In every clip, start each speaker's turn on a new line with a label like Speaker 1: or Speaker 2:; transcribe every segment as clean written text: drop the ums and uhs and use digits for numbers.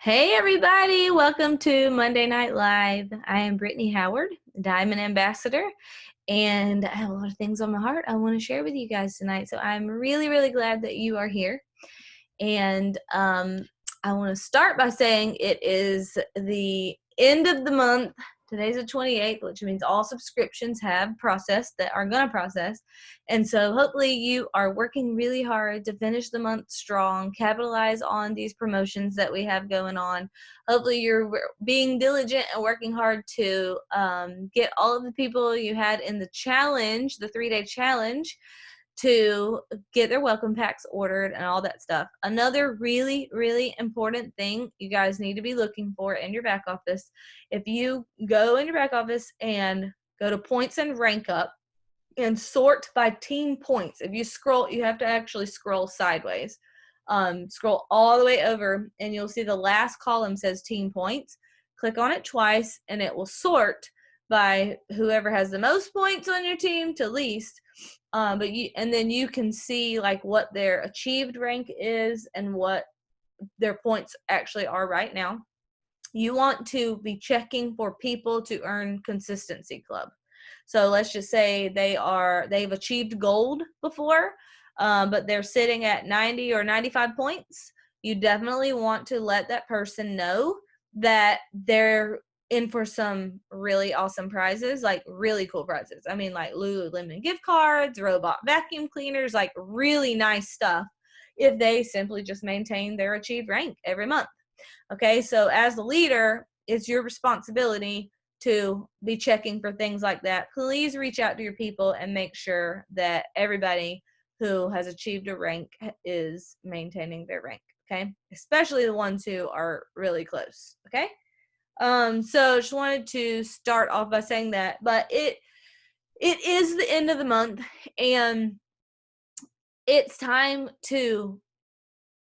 Speaker 1: Hey everybody, welcome to Monday Night Live. I am Brittany Howard, Diamond Ambassador, and I have a lot of things on my heart I want to share with you guys tonight. So I'm really glad that you are here. And I want to start by saying it is the end of the month. Today's the 28th, which means all subscriptions have processed that are going to process. And so hopefully you are working really hard to finish the month strong, capitalize on these promotions that we have going on. Hopefully you're being diligent and working hard to get all of the people you had in the challenge, the 3-day challenge, to get their welcome packs ordered and all that stuff. Another really important thing you guys need to be looking for in your back office, if you go in your back office and go to points and rank up and sort by team points. If you scroll, you have to actually scroll sideways. Scroll all the way over and you'll see the last column says team points. Click on it twice and it will sort by whoever has the most points on your team to least. And then you can see like what their achieved rank is and what their points actually are right now. You want to be checking for people to earn consistency club. So let's just say they've achieved gold before, but they're sitting at 90 or 95 points. You definitely want to let that person know that they're in for some really awesome prizes, like really cool prizes. I mean, like Lululemon gift cards, robot vacuum cleaners, like really nice stuff if they simply just maintain their achieved rank every month. Okay, so as the leader, it's your responsibility to be checking for things like that. Please reach out to your people and make sure that everybody who has achieved a rank is maintaining their rank, okay? Especially the ones who are really close, okay? So just wanted to start off by saying that, but it is the end of the month and it's time to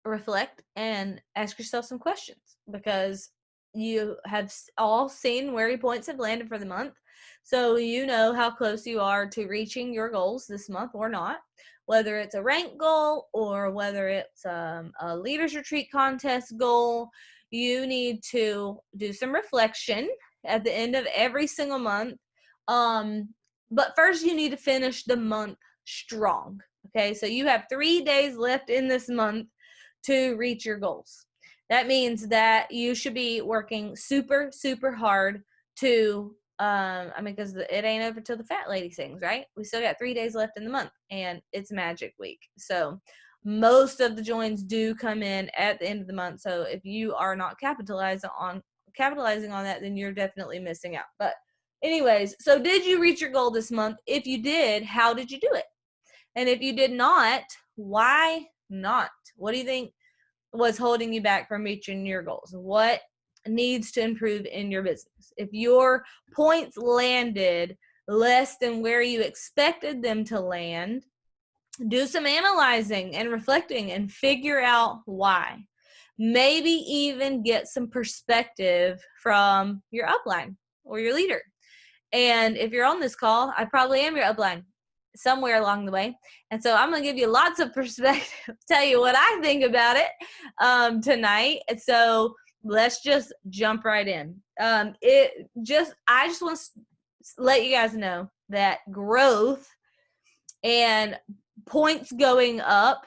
Speaker 1: reflect and ask yourself some questions because you have all seen where your points have landed for the month. So you know how close you are to reaching your goals this month or not, whether it's a rank goal or whether it's a leaders retreat contest goal. You need to do some reflection at the end of every single month. But first you need to finish the month strong. Okay, so you have 3 days left in this month to reach your goals. That means that you should be working super hard to because it ain't over till the fat lady sings, right? We still got 3 days left in the month and it's magic week. So most of the joins do come in at the end of the month. So if you are not capitalizing on that, then you're definitely missing out. But anyways, so did you reach your goal this month? If you did, how did you do it? And if you did not, why not? What do you think was holding you back from reaching your goals? What needs to improve in your business? If your points landed less than where you expected them to land, do some analyzing and reflecting and figure out why. Maybe even get some perspective from your upline or your leader. And if you're on this call, I probably am your upline somewhere along the way. And so I'm going to give you lots of perspective, tell you what I think about it tonight. And so let's just jump right in. I just want to let you guys know that growth and points going up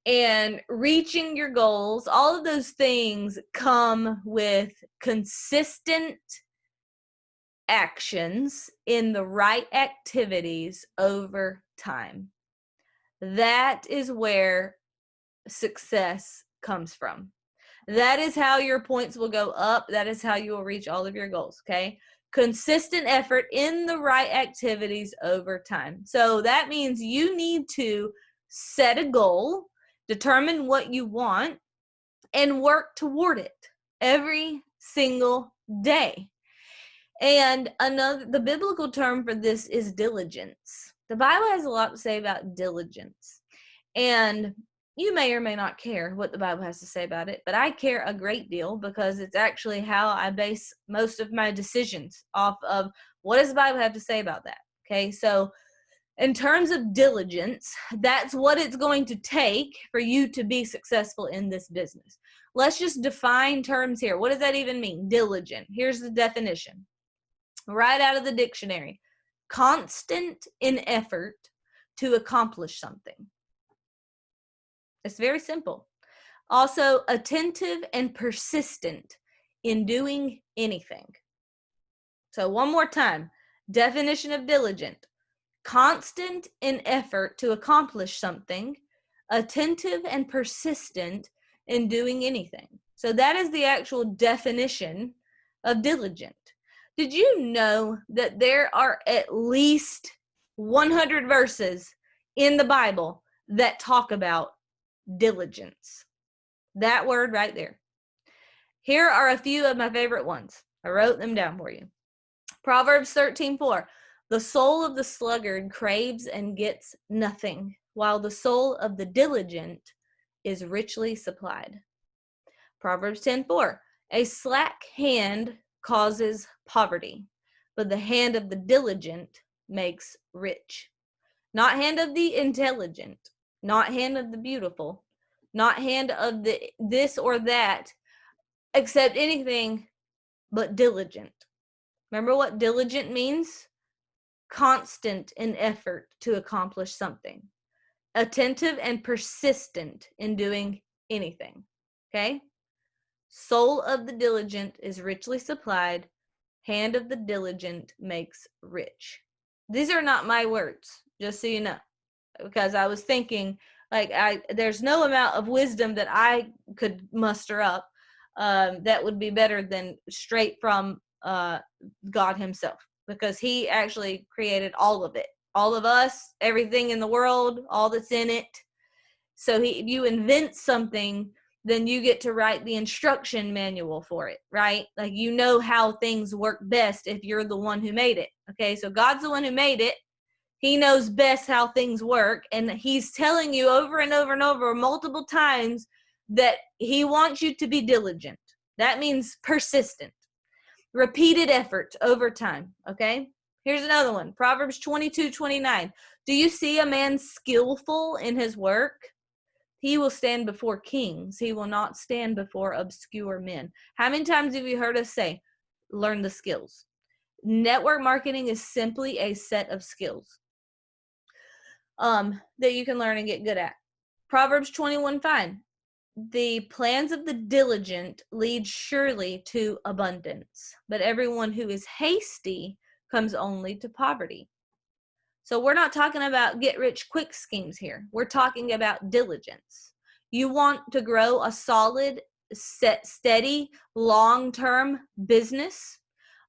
Speaker 1: and reaching your goals, all of those things come with consistent actions in the right activities over time. That is where success comes from. That is how your points will go up. That is how you will reach all of your goals, okay? Consistent effort in the right activities over time. So that means you need to set a goal, determine what you want, and work toward it every single day. And the biblical term for this is diligence. The Bible has a lot to say about diligence. And you may or may not care what the Bible has to say about it, but I care a great deal because it's actually how I base most of my decisions off of what does the Bible have to say about that. Okay, so In terms of diligence, that's what it's going to take for you to be successful in this business. Let's just define terms here. What does that even mean? Diligent. Here's the definition. Right out of the dictionary. Constant in effort to accomplish something. It's very simple. Also, attentive and persistent in doing anything. So one more time, definition of diligent. Constant in effort to accomplish something, attentive and persistent in doing anything. So that is the actual definition of diligent. Did you know that there are at least 100 verses in the Bible that talk about diligence? That word right there. Here are a few of my favorite ones. I wrote them down for you. Proverbs 13:4. The soul of the sluggard craves and gets nothing, while the soul of the diligent is richly supplied. Proverbs 10:4. A slack hand causes poverty, but the hand of the diligent makes rich. Not hand of the intelligent, not hand of the beautiful, not hand of the this or that, except anything but diligent. Remember what diligent means? Constant in effort to accomplish something. Attentive and persistent in doing anything. Okay? Soul of the diligent is richly supplied. Hand of the diligent makes rich. These are not my words, just so you know, because I was thinking, there's no amount of wisdom that I could muster up that would be better than straight from God himself, because he actually created all of it, all of us, everything in the world, all that's in it. So if you invent something, then you get to write the instruction manual for it, right? Like, you know how things work best if you're the one who made it. Okay, so God's the one who made it. He knows best how things work, and he's telling you over and over and over multiple times that he wants you to be diligent. That means persistent, repeated effort over time. Okay, here's another one. Proverbs 22:29. Do you see a man skillful in his work? He will stand before kings. He will not stand before obscure men. How many times have you heard us say, learn the skills? Network marketing is simply a set of skills that you can learn and get good at. Proverbs 21:5. The plans of the diligent lead surely to abundance, but everyone who is hasty comes only to poverty. So we're not talking about get rich quick schemes here. We're talking about diligence. You want to grow a solid, steady, long-term business,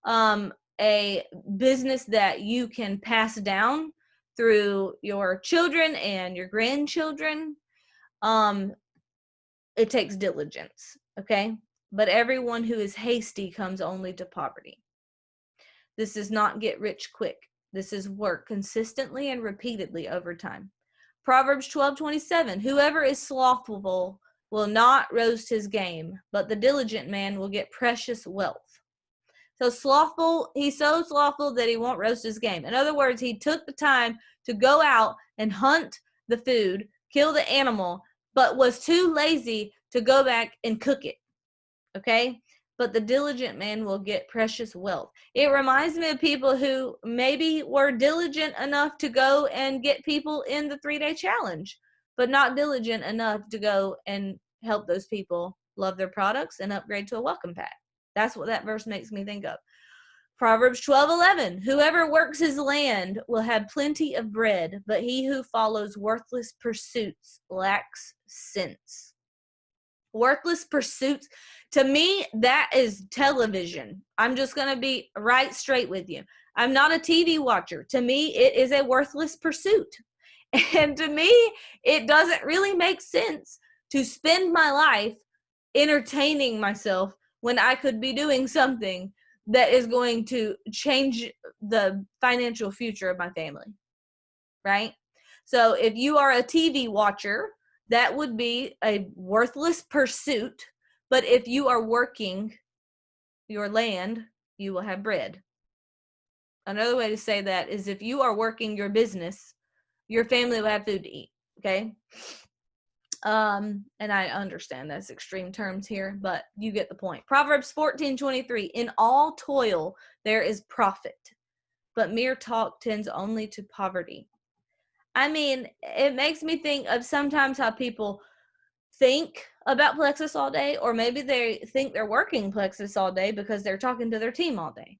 Speaker 1: a business that you can pass down through your children and your grandchildren. It takes diligence, okay? But everyone who is hasty comes only to poverty. This is not get rich quick. This is work consistently and repeatedly over time. Proverbs 12:27. Whoever is slothful will not roast his game, but the diligent man will get precious wealth. So slothful, he's so slothful that he won't roast his game. In other words, he took the time to go out and hunt the food, kill the animal, but was too lazy to go back and cook it. Okay? But the diligent man will get precious wealth. It reminds me of people who maybe were diligent enough to go and get people in the 3-day challenge, but not diligent enough to go and help those people love their products and upgrade to a welcome pack. That's what that verse makes me think of. Proverbs 12:11. Whoever works his land will have plenty of bread, but he who follows worthless pursuits lacks sense. Worthless pursuits, to me, that is television. I'm just going to be right straight with you. I'm not a TV watcher. To me, it is a worthless pursuit. And to me, it doesn't really make sense to spend my life entertaining myself when I could be doing something that is going to change the financial future of my family, right? So if you are a TV watcher, that would be a worthless pursuit. But if you are working your land, you will have bread. Another way to say that is if you are working your business, your family will have food to eat. Okay. And I understand that's extreme terms here, but you get the point. Proverbs 14:23, in all toil there is profit, but mere talk tends only to poverty. I mean, it makes me think of sometimes how people think about Plexus all day, or maybe they think they're working Plexus all day because they're talking to their team all day,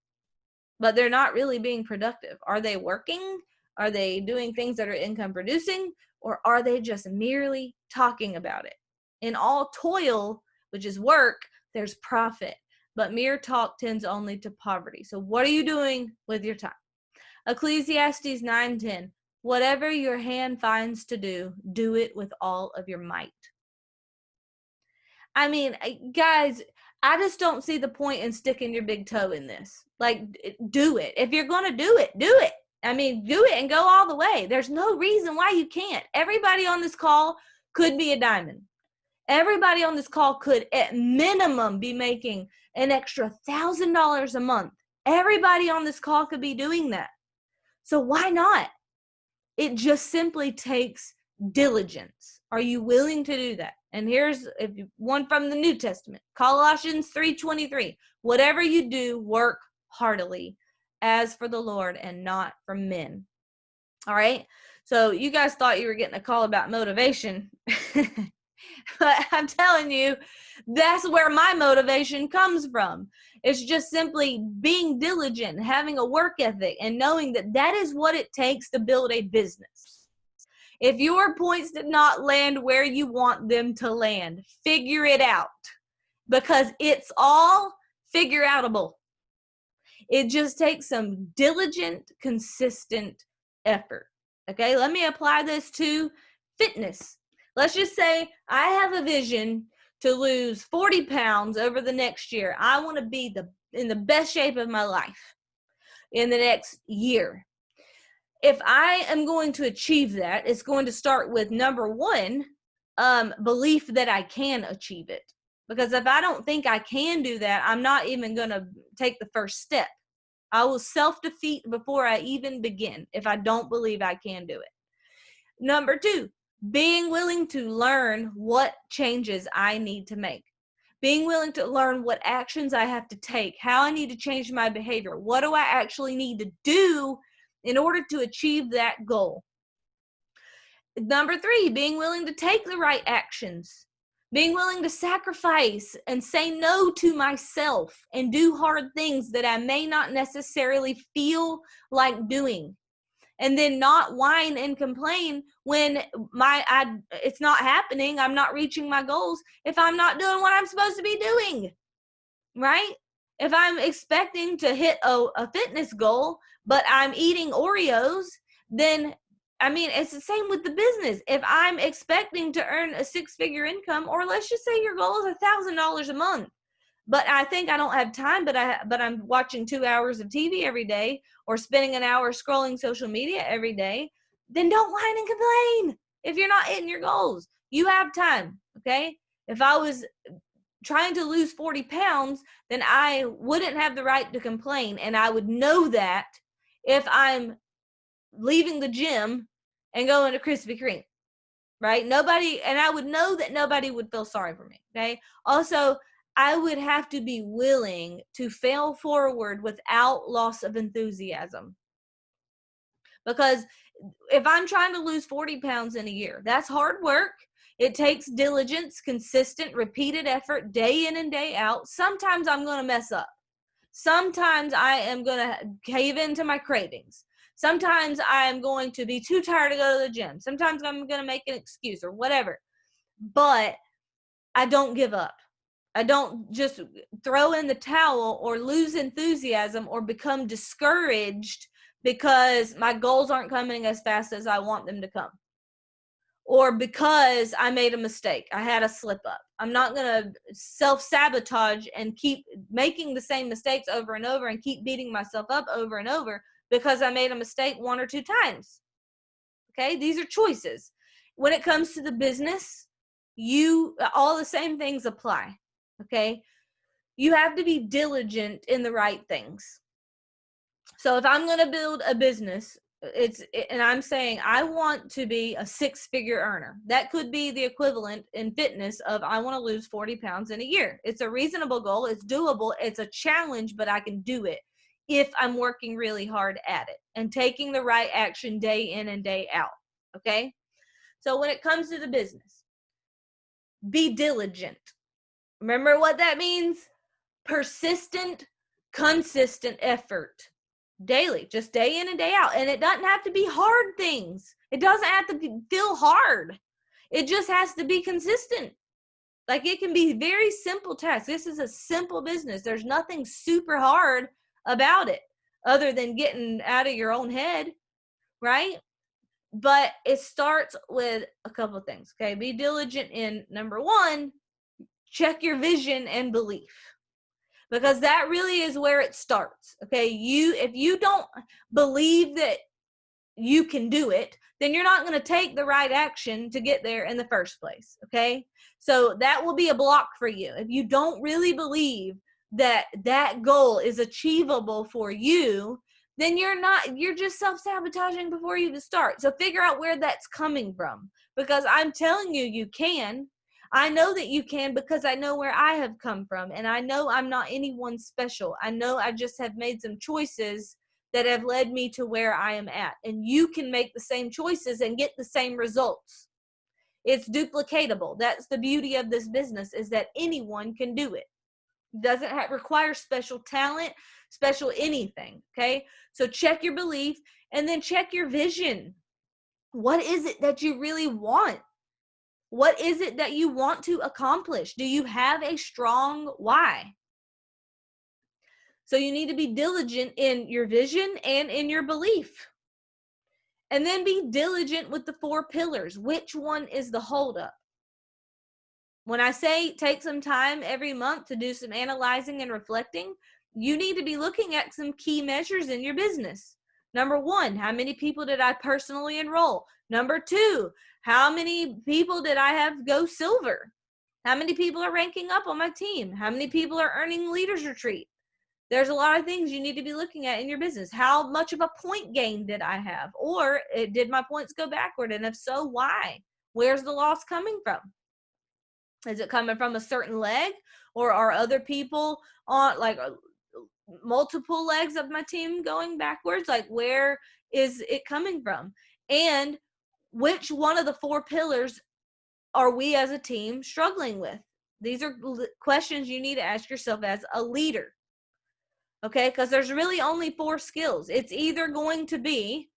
Speaker 1: but they're not really being productive. Are they working? Are they doing things that are income producing? Or are they just merely talking about it? In all toil, which is work, there's profit, but mere talk tends only to poverty. So what are you doing with your time? Ecclesiastes 9:10, whatever your hand finds to do, do it with all of your might. I mean, guys, I just don't see the point in sticking your big toe in this. Like, do it. If you're going to do it, do it. I mean, do it and go all the way. There's no reason why you can't. Everybody on this call could be a diamond. Everybody on this call could, at minimum, be making an extra $1,000 a month. Everybody on this call could be doing that. So why not? It just simply takes diligence. Are you willing to do that? And here's one from the New Testament, Colossians 3:23. Whatever you do, work heartily as for the Lord and not for men. All right. So you guys thought you were getting a call about motivation. But I'm telling you, that's where my motivation comes from. It's just simply being diligent, having a work ethic, and knowing that that is what it takes to build a business. If your points did not land where you want them to land, figure it out, because it's all figure outable. It just takes some diligent, consistent effort. Okay, let me apply this to fitness. Let's just say I have a vision to lose 40 pounds over the next year. I want to be in the best shape of my life in the next year. If I am going to achieve that, it's going to start with number one, belief that I can achieve it. Because if I don't think I can do that, I'm not even going to take the first step. I will self-defeat before I even begin if I don't believe I can do it. Number two, being willing to learn what changes I need to make. Being willing to learn what actions I have to take, how I need to change my behavior. What do I actually need to do in order to achieve that goal? Number three, being willing to take the right actions. Being willing to sacrifice and say no to myself and do hard things that I may not necessarily feel like doing. And then not whine and complain when it's not happening. I'm not reaching my goals if I'm not doing what I'm supposed to be doing, right? If I'm expecting to hit a fitness goal, but I'm eating Oreos, then, I mean, it's the same with the business. If I'm expecting to earn a six-figure income, or let's just say your goal is $1,000 a month, but I think I don't have time, but I'm watching 2 hours of TV every day or spending an hour scrolling social media every day, then don't whine and complain if you're not hitting your goals. You have time, okay? If I was trying to lose 40 pounds, then I wouldn't have the right to complain, and I would know that if I'm leaving the gym and going to Krispy Kreme, right? And I would know that nobody would feel sorry for me, okay? Also, I would have to be willing to fail forward without loss of enthusiasm. Because if I'm trying to lose 40 pounds in a year, that's hard work. It takes diligence, consistent, repeated effort, day in and day out. Sometimes I'm going to mess up. Sometimes I am going to cave into my cravings. Sometimes I am going to be too tired to go to the gym. Sometimes I'm going to make an excuse or whatever. But I don't give up. I don't just throw in the towel or lose enthusiasm or become discouraged because my goals aren't coming as fast as I want them to come. Or because I made a mistake. I had a slip up. I'm not going to self-sabotage and keep making the same mistakes over and over and keep beating myself up over and over because I made a mistake one or two times. Okay? These are choices. When it comes to the business, all the same things apply. Okay? You have to be diligent in the right things. So if I'm going to build a business, And I'm saying I want to be a 6-figure earner. That could be the equivalent in fitness of I want to lose 40 pounds in a year. It's a reasonable goal. It's doable. It's a challenge, but I can do it if I'm working really hard at it and taking the right action day in and day out. Okay. So when it comes to the business, be diligent. Remember what that means? Persistent, consistent effort. Daily, just day in and day out. And it doesn't have to be hard things. It doesn't have to feel hard. It just has to be consistent. Like, it can be very simple tasks. This is a simple business. There's nothing super hard about it other than getting out of your own head, right? But it starts with a couple of things. Okay, be diligent in number one, check your vision and belief, because that really is where it starts. Okay, if you don't believe that you can do it, then you're not going to take the right action to get there in the first place. Okay, so that will be a block for you. If you don't really believe that that goal is achievable for you, then you're just self-sabotaging before you even start. So figure out where that's coming from, because I'm telling you, you can. I know that you can, because I know where I have come from, and I know I'm not anyone special. I know I just have made some choices that have led me to where I am at, and you can make the same choices and get the same results. It's duplicatable. That's the beauty of this business, is that anyone can do it. It doesn't require special talent, special anything. Okay, so check your belief, and then check your vision. What is it that you really want? What is it that you want to accomplish? Do you have a strong why? So you need to be diligent in your vision and in your belief. And then be diligent with the 4 pillars. Which one is the holdup? When I say take some time every month to do some analyzing and reflecting, you need to be looking at some key measures in your business. Number 1, how many people did I personally enroll? Number 2, how many people did I have go silver? How many people are ranking up on my team? How many people are earning leaders retreat? There's a lot of things you need to be looking at in your business. How much of a point gain did I have? Or did my points go backward? And if so, why? Where's the loss coming from? Is it coming from a certain leg? Or are other people on multiple legs of my team going backwards? Like, where is it coming from? And which one of the 4 pillars are we as a team struggling with? These are questions you need to ask yourself as a leader. Okay, because there's really only 4 skills. It's either going to be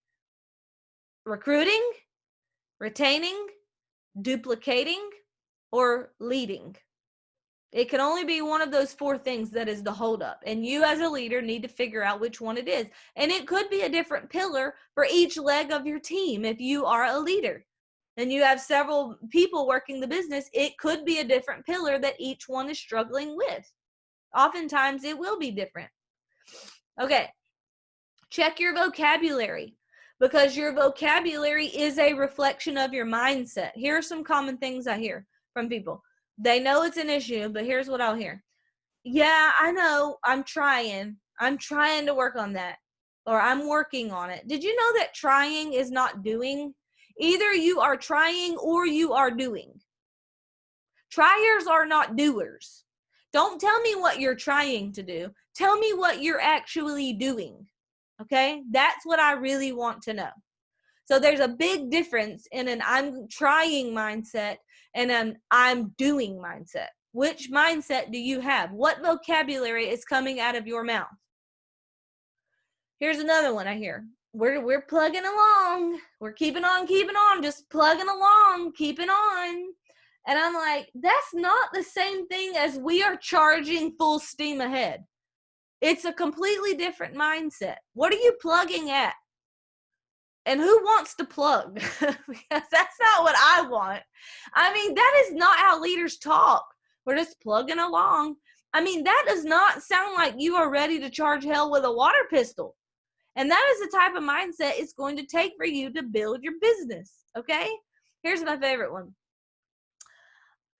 Speaker 1: recruiting, retaining, duplicating, or leading. It can only be one of those 4 things that is the holdup. And you as a leader need to figure out which one it is. And it could be a different pillar for each leg of your team. If you are a leader and you have several people working the business, it could be a different pillar that each one is struggling with. Oftentimes it will be different. Okay, check your vocabulary, because your vocabulary is a reflection of your mindset. Here are some common things I hear from people. They know it's an issue, but here's what I'll hear. Yeah, I know. I'm trying to work on that, or I'm working on it. Did you know that trying is not doing? Either you are trying or you are doing. Triers are not doers. Don't tell me what you're trying to do. Tell me what you're actually doing. Okay? That's what I really want to know. So there's a big difference in an I'm trying mindset and an I'm doing mindset. Which mindset do you have? What vocabulary is coming out of your mouth? Here's another one I hear. We're plugging along. We're keeping on, just plugging along, keeping on. And I'm like, that's not the same thing as we are charging full steam ahead. It's a completely different mindset. What are you plugging at? And who wants to plug? Because that's not what I want. I mean, that is not how leaders talk. We're just plugging along. I mean, that does not sound like you are ready to charge hell with a water pistol. And that is the type of mindset it's going to take for you to build your business. Okay? Here's my favorite one.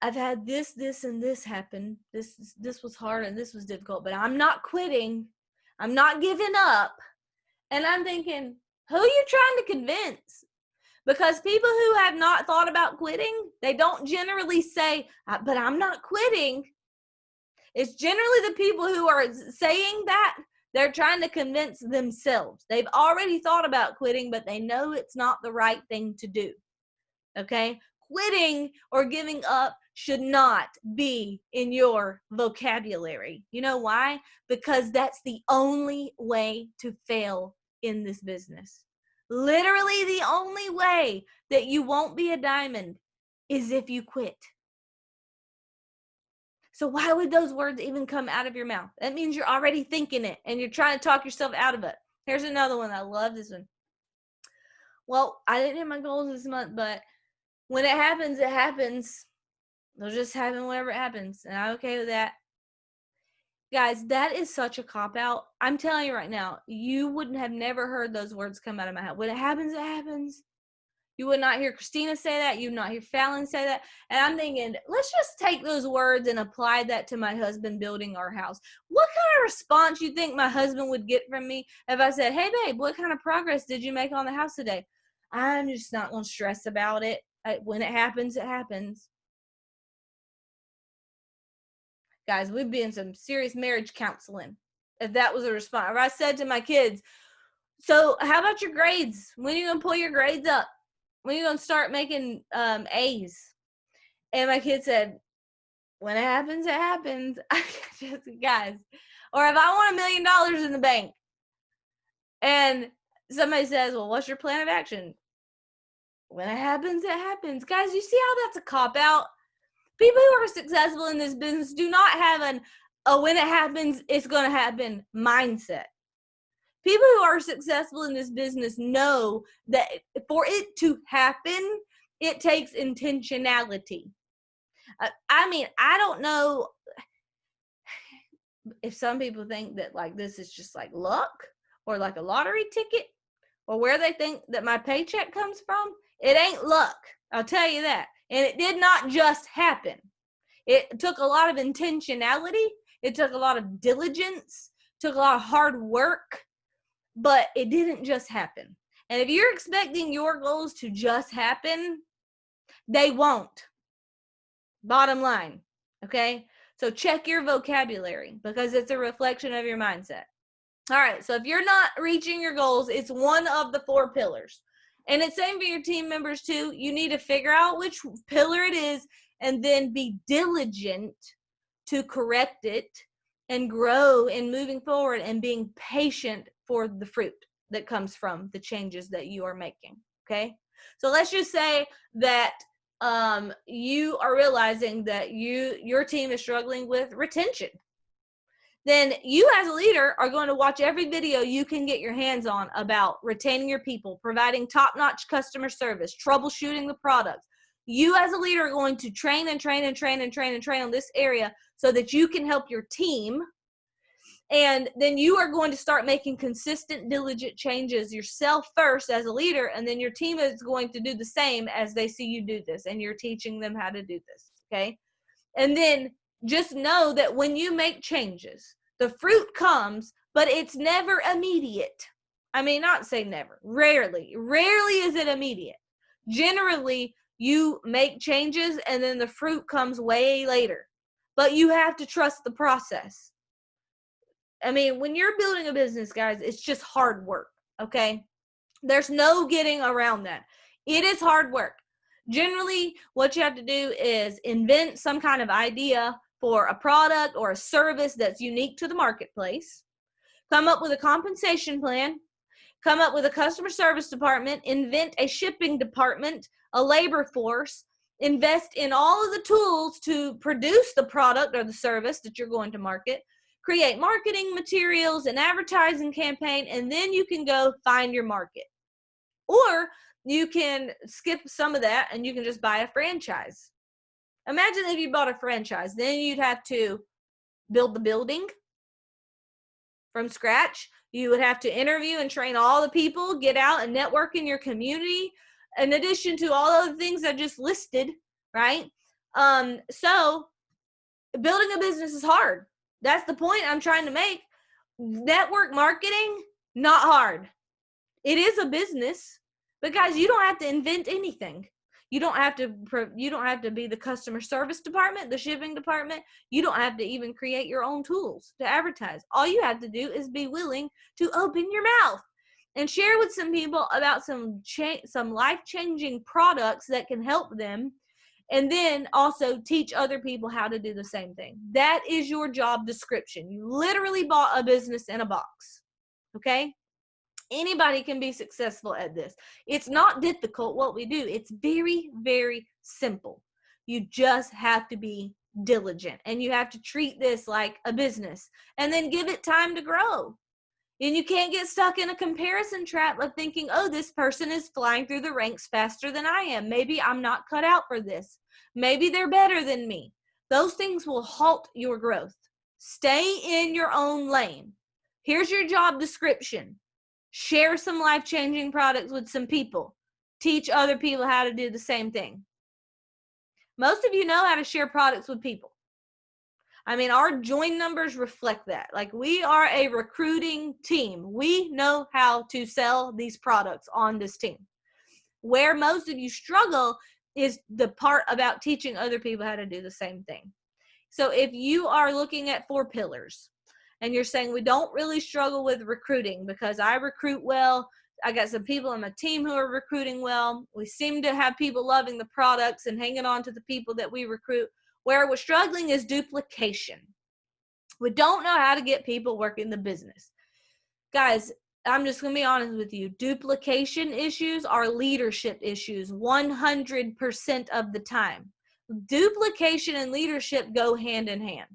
Speaker 1: I've had this, and this happen. This was hard and this was difficult, but I'm not quitting. I'm not giving up. And I'm thinking, Who are you trying to convince? Because people who have not thought about quitting, they don't generally say, but I'm not quitting. It's generally the people who are saying that, they're trying to convince themselves. They've already thought about quitting, but they know it's not the right thing to do. Okay? Quitting or giving up should not be in your vocabulary. You know why? Because that's the only way to fail in this business. Literally, the only way that you won't be a diamond is if you quit. So why would those words even come out of your mouth? That means you're already thinking it and you're trying to talk yourself out of it. Here's another one. I love this one. Well, I didn't hit my goals this month, but when it happens, it happens. It'll just happen whenever it happens. And I'm okay with that. Guys, that is such a cop-out. I'm telling you right now, you wouldn't have never heard those words come out of my mouth. When it happens, it happens. You would not hear Christina say that. You would not hear Fallon say that. And I'm thinking, let's just take those words and apply that to my husband building our house. What kind of response you think my husband would get from me if I said, hey, babe, what kind of progress did you make on the house today? I'm just not going to stress about it. When it happens, it happens. Guys, we'd be in some serious marriage counseling if that was a response. If I said to my kids, so how about your grades? When are you going to pull your grades up? When are you going to start making A's? And my kid said, when it happens, it happens. Just, guys. Or if I want $1 million in the bank and somebody says, well, what's your plan of action? When it happens, it happens. Guys, you see how that's a cop-out? People who are successful in this business do not have when it happens, it's going to happen mindset. People who are successful in this business know that for it to happen, it takes intentionality. I mean, I don't know if some people think that like this is just like luck or like a lottery ticket or where they think that my paycheck comes from. It ain't luck. I'll tell you that. And it did not just happen. It took a lot of intentionality. It took a lot of diligence, took a lot of hard work, but it didn't just happen. And if you're expecting your goals to just happen, they won't. Bottom line, okay? So check your vocabulary because it's a reflection of your mindset. All right, so if you're not reaching your goals, it's one of the 4 pillars. And it's same for your team members too. You need to figure out which pillar it is and then be diligent to correct it and grow in moving forward and being patient for the fruit that comes from the changes that you are making, okay? So let's just say that you are realizing that your team is struggling with retention. Then you as a leader are going to watch every video you can get your hands on about retaining your people, providing top-notch customer service, troubleshooting the products. You as a leader are going to train and train and train and train and train on this area so that you can help your team. And then you are going to start making consistent, diligent changes yourself first as a leader, and then your team is going to do the same as they see you do this, and you're teaching them how to do this, okay? And then just know that when you make changes, the fruit comes, but it's never immediate. I mean, not say never, rarely is it immediate. Generally, you make changes and then the fruit comes way later, but you have to trust the process. I mean, when you're building a business, guys, it's just hard work, okay? There's no getting around that. It is hard work. Generally, what you have to do is invent some kind of idea for a product or a service that's unique to the marketplace, come up with a compensation plan, come up with a customer service department, invent a shipping department, a labor force, invest in all of the tools to produce the product or the service that you're going to market, create marketing materials, an advertising campaign, and then you can go find your market. Or you can skip some of that and you can just buy a franchise. Imagine if you bought a franchise, then you'd have to build the building from scratch. You would have to interview and train all the people, get out and network in your community, in addition to all of the things I just listed, right? So building a business is hard. That's the point I'm trying to make. Network marketing, not hard. It is a business, but guys, you don't have to invent anything. You don't have to be the customer service department, the shipping department. You don't have to even create your own tools to advertise. All you have to do is be willing to open your mouth and share with some people about some life-changing products that can help them, and then also teach other people how to do the same thing. That is your job description. You literally bought a business in a box, okay? Anybody can be successful at this. It's not difficult what we do. It's very, very simple. You just have to be diligent, and you have to treat this like a business and then give it time to grow. And you can't get stuck in a comparison trap of thinking, oh, this person is flying through the ranks faster than I am. Maybe I'm not cut out for this. Maybe they're better than me. Those things will halt your growth. Stay in your own lane. Here's your job description. Share some life-changing products with some people. Teach other people how to do the same thing. Most of you know how to share products with people. I mean, our join numbers reflect that. Like, we are a recruiting team. We know how to sell these products on this team. Where most of you struggle is the part about teaching other people how to do the same thing. So if you are looking at 4 pillars and you're saying, we don't really struggle with recruiting because I recruit well, I got some people on my team who are recruiting well, we seem to have people loving the products and hanging on to the people that we recruit. Where we're struggling is duplication. We don't know how to get people working the business. Guys, I'm just going to be honest with you. Duplication issues are leadership issues 100% of the time. Duplication and leadership go hand in hand.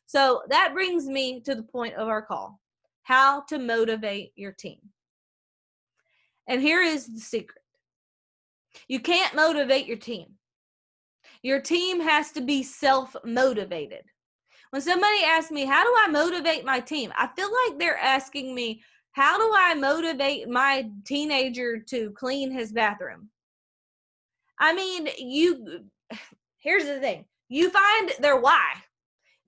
Speaker 1: So that brings me to the point of our call. How to motivate your team. And here is the secret. You can't motivate your team. Your team has to be self-motivated. When somebody asks me, how do I motivate my team? I feel like they're asking me, how do I motivate my teenager to clean his bathroom? I mean, here's the thing. You find their why.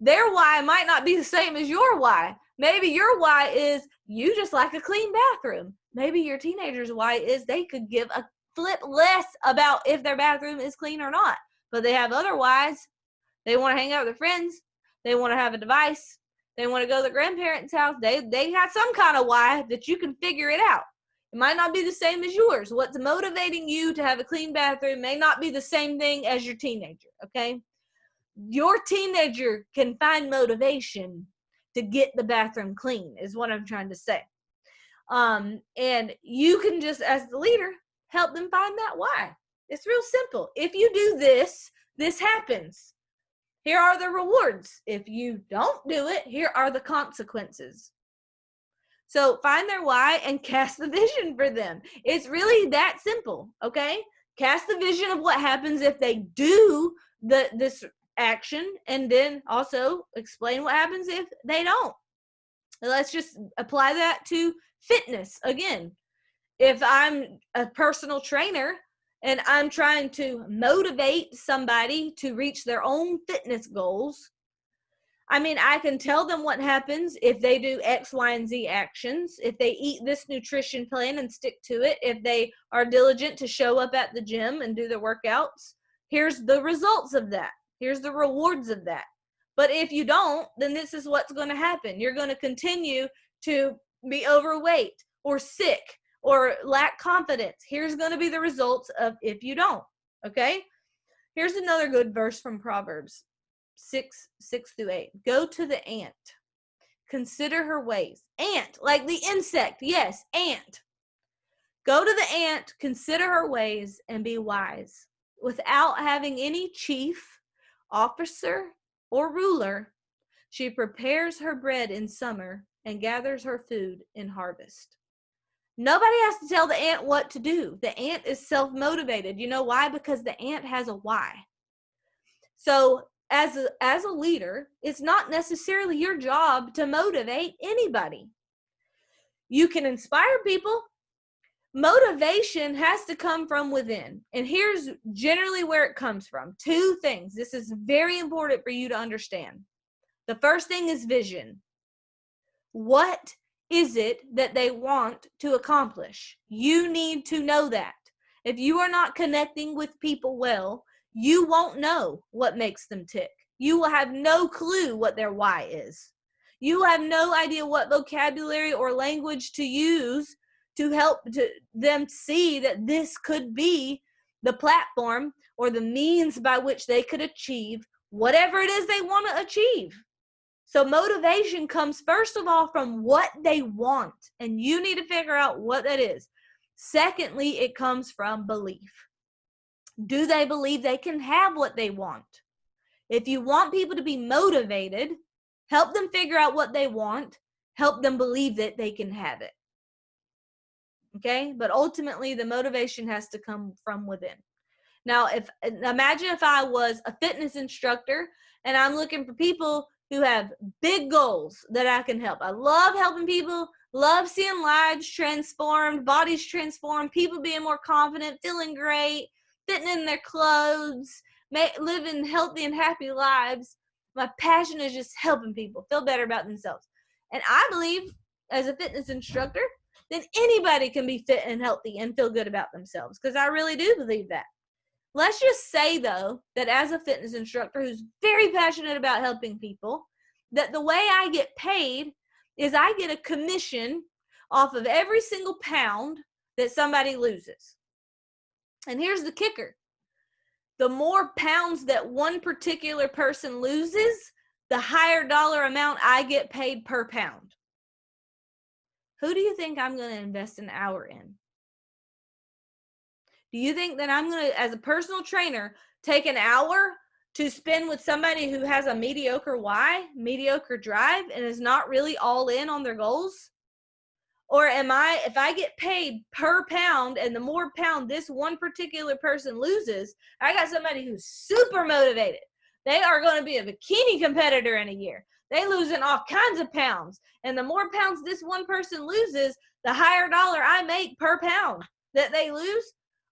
Speaker 1: Their why might not be the same as your why. Maybe your why is you just like a clean bathroom. Maybe your teenager's why is they could give a flip less about if their bathroom is clean or not. But they have other whys. They want to hang out with their friends. They want to have a device. They want to go to the grandparents' house. They have some kind of why that you can figure it out. It might not be the same as yours. What's motivating you to have a clean bathroom may not be the same thing as your teenager, okay? Your teenager can find motivation to get the bathroom clean is what I'm trying to say. And you can just, as the leader, help them find that why. It's real simple. If you do this, this happens. Here are the rewards. If you don't do it, here are the consequences. So find their why and cast the vision for them. It's really that simple, okay? Cast the vision of what happens if they do this action, and then also explain what happens if they don't. Let's just apply that to fitness again. If I'm a personal trainer and I'm trying to motivate somebody to reach their own fitness goals, I mean, I can tell them what happens if they do X, Y, and Z actions, if they eat this nutrition plan and stick to it, if they are diligent to show up at the gym and do their workouts. Here's the results of that. Here's the rewards of that. But if you don't, then this is what's going to happen. You're going to continue to be overweight or sick or lack confidence. Here's going to be the results of if you don't. Okay? Here's another good verse from Proverbs 6:6-8. Go to the ant. Consider her ways. Ant, like the insect. Yes, ant. Go to the ant, consider her ways, and be wise. Without having any chief, officer, or ruler, she prepares her bread in summer and gathers her food in harvest. Nobody has to tell the ant what to do. The ant is self-motivated. You know why? Because the ant has a why. So as a leader, it's not necessarily your job to motivate anybody. You can inspire people. Motivation has to come from within. And here's generally where it comes from. 2 things. This is very important for you to understand. The first thing is vision. What is it that they want to accomplish? You need to know that. If you are not connecting with people well, you won't know what makes them tick. You will have no clue what their why is. You have no idea what vocabulary or language to use to help them see that this could be the platform or the means by which they could achieve whatever it is they want to achieve. So motivation comes first of all from what they want, and you need to figure out what that is. Secondly, it comes from belief. Do they believe they can have what they want? If you want people to be motivated, help them figure out what they want, help them believe that they can have it. Okay? But ultimately, the motivation has to come from within. Now, imagine if I was a fitness instructor and I'm looking for people who have big goals that I can help. I love helping people, love seeing lives transformed, bodies transformed, people being more confident, feeling great, fitting in their clothes, living healthy and happy lives. My passion is just helping people feel better about themselves. And I believe as a fitness instructor, then anybody can be fit and healthy and feel good about themselves, because I really do believe that. Let's just say, though, that as a fitness instructor who's very passionate about helping people, that the way I get paid is I get a commission off of every single pound that somebody loses. And here's the kicker. The more pounds that one particular person loses, the higher dollar amount I get paid per pound. Who do you think I'm going to invest an hour in? Do you think that I'm going to, as a personal trainer, take an hour to spend with somebody who has a mediocre why, mediocre drive, and is not really all in on their goals? Or if I get paid per pound, and the more pound this one particular person loses, I got somebody who's super motivated. They are going to be a bikini competitor in a year. They losing all kinds of pounds. And the more pounds this one person loses, the higher dollar I make per pound that they lose.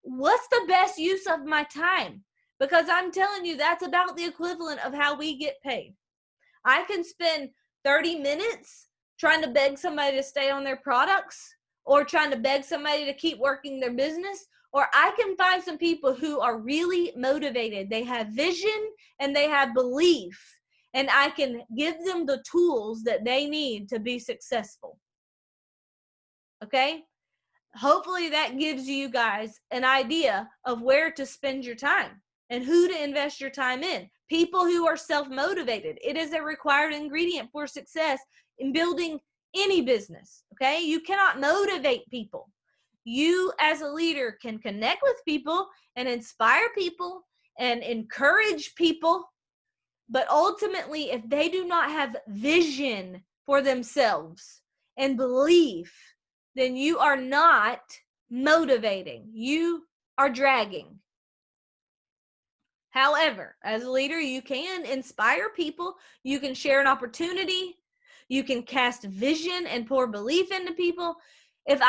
Speaker 1: What's the best use of my time? Because I'm telling you, that's about the equivalent of how we get paid. I can spend 30 minutes trying to beg somebody to stay on their products, or trying to beg somebody to keep working their business, or I can find some people who are really motivated. They have vision and they have belief, and I can give them the tools that they need to be successful. Okay? Hopefully that gives you guys an idea of where to spend your time and who to invest your time in. People who are self-motivated. It is a required ingredient for success in building any business. Okay? You cannot motivate people. You as a leader can connect with people and inspire people and encourage people. But ultimately, if they do not have vision for themselves and belief, then you are not motivating. You are dragging. However, as a leader, you can inspire people. You can share an opportunity. You can cast vision and pour belief into people. If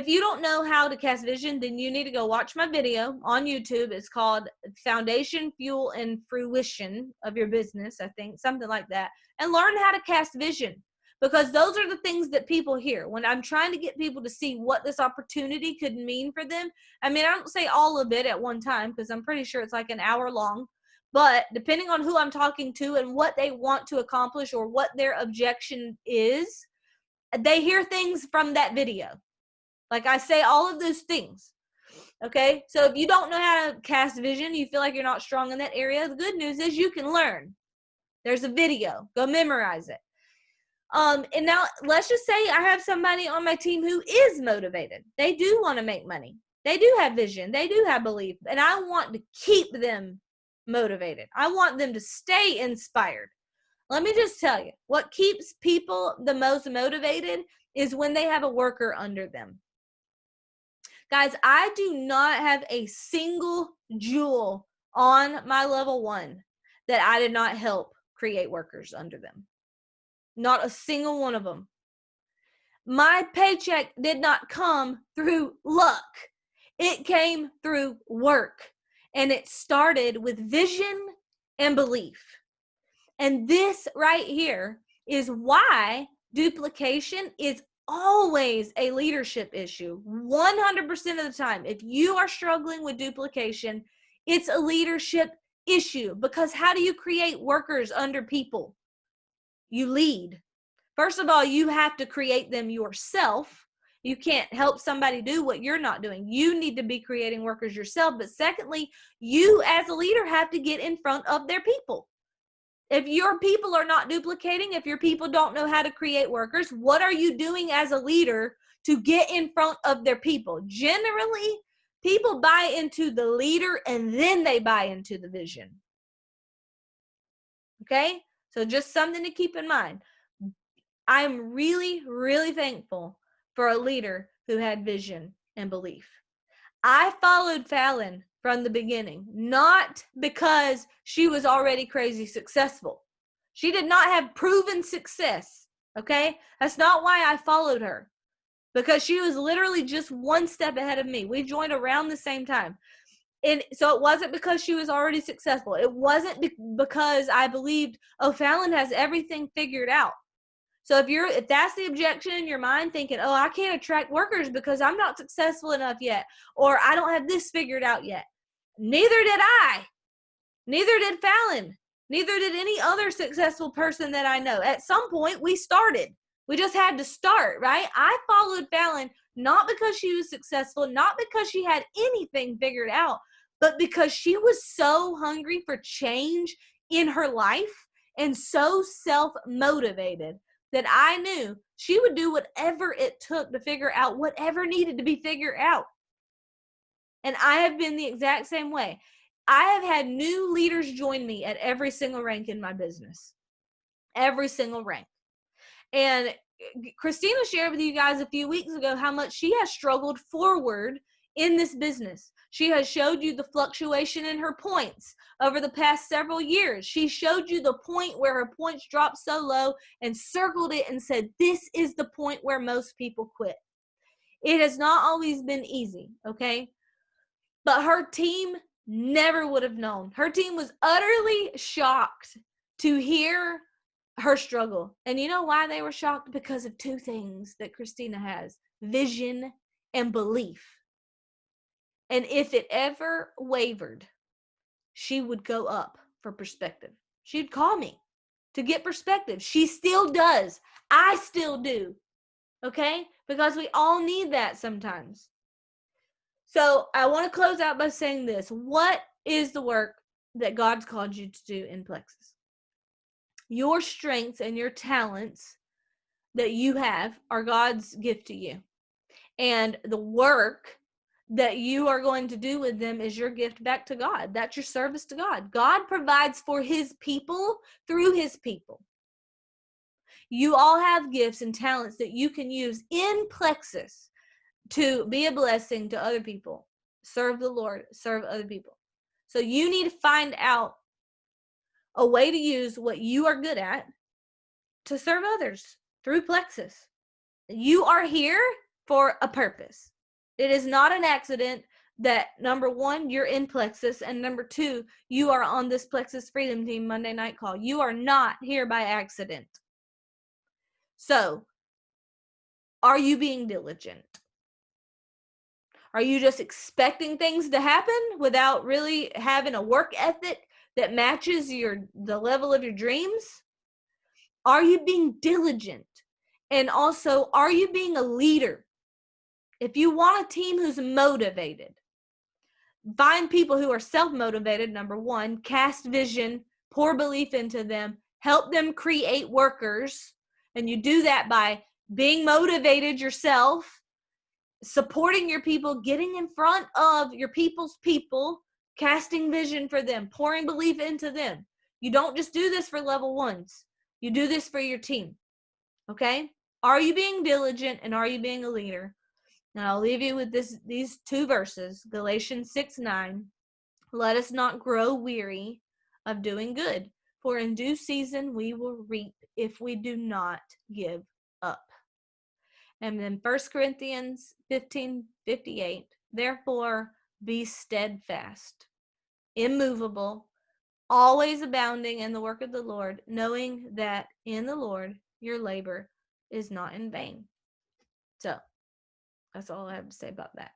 Speaker 1: you don't know how to cast vision, then you need to go watch my video on YouTube. It's called Foundation, Fuel, and Fruition of Your Business, I think, something like that. And learn how to cast vision. Because those are the things that people hear. When I'm trying to get people to see what this opportunity could mean for them, I mean, I don't say all of it at one time, because I'm pretty sure it's like an hour long. But depending on who I'm talking to and what they want to accomplish or what their objection is, they hear things from that video. Like I say all of those things. Okay? So if you don't know how to cast vision, you feel like you're not strong in that area, the good news is you can learn. There's a video. Go memorize it. And now let's just say I have somebody on my team who is motivated. They do want to make money. They do have vision. They do have belief. And I want to keep them motivated. I want them to stay inspired. Let me just tell you, what keeps people the most motivated is when they have a worker under them. Guys, I do not have a single jewel on my level 1 that I did not help create workers under them. Not a single one of them. My paycheck did not come through luck. It came through work. And it started with vision and belief. And this right here is why Duplication is always a leadership issue. 100% of the time, if you are struggling with duplication, it's a leadership issue, because how do you create workers under people? You lead. First of all, you have to create them yourself. You can't help somebody do what you're not doing. You need to be creating workers yourself. But secondly, you as a leader have to get in front of their people. If your people are not duplicating, if your people don't know how to create workers, what are you doing as a leader to get in front of their people? Generally, people buy into the leader and then they buy into the vision. Okay? So just something to keep in mind. I'm really, really thankful for a leader who had vision and belief. I followed Fallon from the beginning, not because she was already crazy successful. She did not have proven success, okay? That's not why I followed her, because she was literally just one step ahead of me. We joined around the same time. And so it wasn't because she was already successful. It wasn't because I believed, oh, Fallon has everything figured out. So if that's the objection in your mind, thinking, oh, I can't attract workers because I'm not successful enough yet, or I don't have this figured out yet. Neither did I. Neither did Fallon. Neither did any other successful person that I know. At some point, we started. We just had to start, right? I followed Fallon not because she was successful, not because she had anything figured out, but because she was so hungry for change in her life and so self-motivated that I knew she would do whatever it took to figure out whatever needed to be figured out. And I have been the exact same way. I have had new leaders join me at every single rank in my business. Every single rank. And Christina shared with you guys a few weeks ago how much she has struggled forward in this business. She has showed you the fluctuation in her points over the past several years. She showed you the point where her points dropped so low and circled it and said, this is the point where most people quit. It has not always been easy, okay? But her team never would have known. Her team was utterly shocked to hear her struggle. And you know why they were shocked? Because of two things that Christina has: vision and belief. And if it ever wavered, she would go up for perspective. She'd call me to get perspective. She still does. I still do. Okay? Because we all need that sometimes. So I want to close out by saying this. What is the work that God's called you to do in Plexus? Your strengths and your talents that you have are God's gift to you. And the work that you are going to do with them is your gift back to God. That's your service to God. God provides for his people through his people. You all have gifts and talents that you can use in Plexus to be a blessing to other people. Serve the Lord, serve other people. So you need to find out a way to use what you are good at to serve others through Plexus. You are here for a purpose. It is not an accident that, number one, you're in Plexus, and number two, you are on this Plexus Freedom Team Monday night call. You are not here by accident. So, are you being diligent? Are you just expecting things to happen without really having a work ethic that matches the level of your dreams? Are you being diligent? And also, are you being a leader? If you want a team who's motivated, find people who are self-motivated, number one, cast vision, pour belief into them, help them create workers. And you do that by being motivated yourself, supporting your people, getting in front of your people's people, casting vision for them, pouring belief into them. You don't just do this for level ones. You do this for your team. Okay? Are you being diligent, and are you being a leader? And I'll leave you with these two verses, Galatians 6:9. Let us not grow weary of doing good, for in due season we will reap if we do not give up. And then 1 Corinthians 15:58. Therefore, be steadfast, immovable, always abounding in the work of the Lord, knowing that in the Lord your labor is not in vain. So that's all I have to say about that.